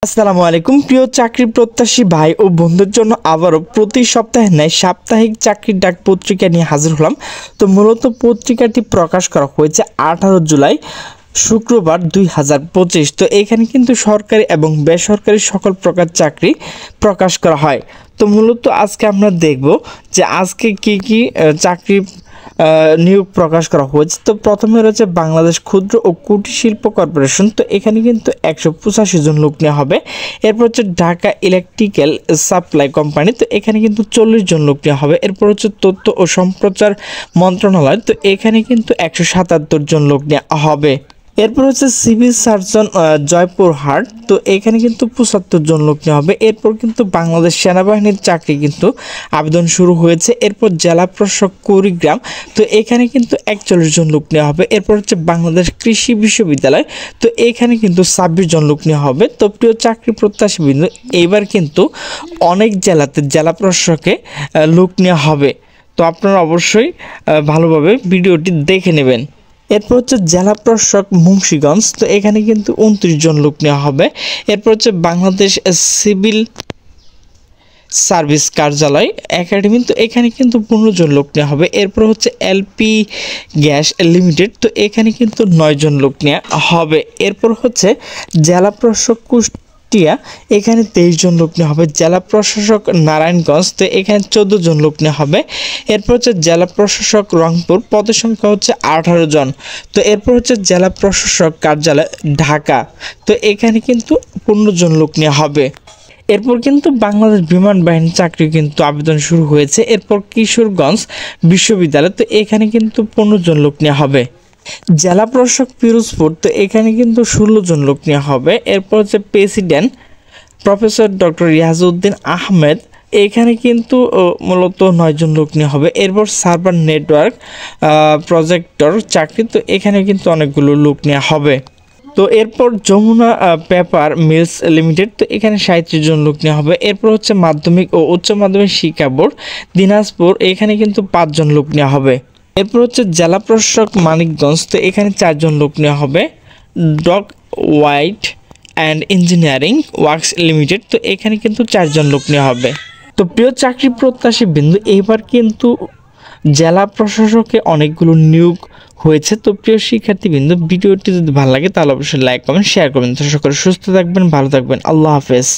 আসসালামু আলাইকুম প্রিয় চাকরি প্রত্যাশী ভাই ও বন্ধুদের জন্য আবারও প্রতি সপ্তাহে ন্যায় সাপ্তাহিক চাকরির ডাক পত্রিকা নিয়ে হাজির হলাম। তো মূলত পত্রিকাটি প্রকাশ করা হয়েছে 18 জুলাই শুক্রবার 2025। তো এখানে কিন্তু সরকারি এবং বেসরকারি সকল প্রকার চাকরি প্রকাশ করা হয়। তো মূলত আজকে আমরা দেখব যে আজকে কি চাকরি নিয়োগ প্রকাশ করা হয়েছে। তো প্রথমে রয়েছে বাংলাদেশ ক্ষুদ্র ও কুটির শিল্প কর্পোরেশন। তো এখানে কিন্তু 185 জন লোক নেওয়া হবে। এরপর হচ্ছে ঢাকা ইলেকট্রিক্যাল সাপ্লাই কোম্পানি। তো এখানে কিন্তু 40 জন লোক নেওয়া হবে। এরপর হচ্ছে তথ্য ও সম্প্রচার মন্ত্রণালয়। তো এখানে কিন্তু 177 জন লোক নেওয়া হবে। এরপর হচ্ছে সিভিল সার্জন জয়পুরহাট। তো এখানে কিন্তু 75 জন লোক নেওয়া হবে। এরপর কিন্তু বাংলাদেশ সেনাবাহিনীর চাকরি কিন্তু আবেদন শুরু হয়েছে। এরপর জেলা প্রশাসক কুড়িগ্রাম। তো এখানে কিন্তু 41 জন লোক নেওয়া হবে। এরপর হচ্ছে বাংলাদেশ কৃষি বিশ্ববিদ্যালয়। তো এখানে কিন্তু 26 জন লোক নেওয়া হবে। তো প্রিয় চাকরি প্রত্যাশী বিন্দু, এইবার কিন্তু অনেক জেলাতে জেলা প্রশাসকে লোক নেওয়া হবে। তো আপনারা অবশ্যই ভালোভাবে ভিডিওটি দেখে নেবেন। এরপর হচ্ছে জেলা প্রশাসক মুন্সিগঞ্জ। তো এখানে কিন্তু 29 জন লোক নেওয়া হবে। এরপর হচ্ছে বাংলাদেশ সিভিল সার্ভিস কার্যালয় একাডেমি। তো এখানে কিন্তু 15 জন লোক নেওয়া হবে। এরপর হচ্ছে এলপি গ্যাস লিমিটেড। তো এখানে কিন্তু 9 জন লোক নেওয়া হবে। এরপর হচ্ছে জেলা প্রশাসক কুষ্টিয়া, এখানে 23 জন লোক নেওয়া হবে। জেলা প্রশাসক নারায়ণগঞ্জ। তো এখানে 14 জন লোক নেওয়া হবে। এরপর হচ্ছে জেলা প্রশাসক রংপুর, পদের সংখ্যা হচ্ছে 18 জন। তো এরপর হচ্ছে জেলা প্রশাসক কার্যালয় ঢাকা। তো এখানে কিন্তু 15 জন লোক নেওয়া হবে। এরপর কিন্তু বাংলাদেশ বিমান বাহিনীর চাকরি কিন্তু আবেদন শুরু হয়েছে। এরপর কিশোরগঞ্জ বিশ্ববিদ্যালয়। তো এখানে কিন্তু 15 জন লোক নেওয়া হবে। জেলা প্রশাসক পিরোজপুর। তো এখানে কিন্তু 16 জন লোক নেওয়া হবে। এরপর হচ্ছে president professor doctor Riazuddin Ahmed. এখানে কিন্তু মূলত 9 জন লোক নেওয়া হবে। এরপর সার্ভার নেটওয়ার্ক প্রজেক্টর চাকরি। তো এখানে কিন্তু অনেকগুলো লোক নেওয়া হবে। তো এরপর যমুনা পেপার মিলস লিমিটেড। তো এখানে 37 জন লোক নেওয়া হবে। এরপর হচ্ছে মাধ্যমিক ও উচ্চ মাধ্যমিক শিক্ষা বোর্ড দিনাজপুর। এখানে কিন্তু 5 জন লোক নেওয়া হবে। এরপর হচ্ছে জেলা প্রশাসক মানিকগঞ্জ। তো এখানে 4 জন লোক নেওয়া হবে। ডক ওয়াইট অ্যান্ড ইঞ্জিনিয়ারিং ওয়ার্কস লিমিটেড। তো এখানে কিন্তু 4 জন লোক নেওয়া হবে। তো প্রিয় চাকরি প্রত্যাশী বিন্দু, এইবার কিন্তু জেলা প্রশাসকে অনেকগুলো নিয়োগ হয়েছে। তো প্রিয় শিক্ষার্থীবৃন্দ, ভিডিওটি যদি ভালো লাগে তাহলে অবশ্যই লাইক কমেন্ট শেয়ার করবেন। তো সকলে সুস্থ থাকবেন, ভালো থাকবেন। আল্লাহ হাফেজ।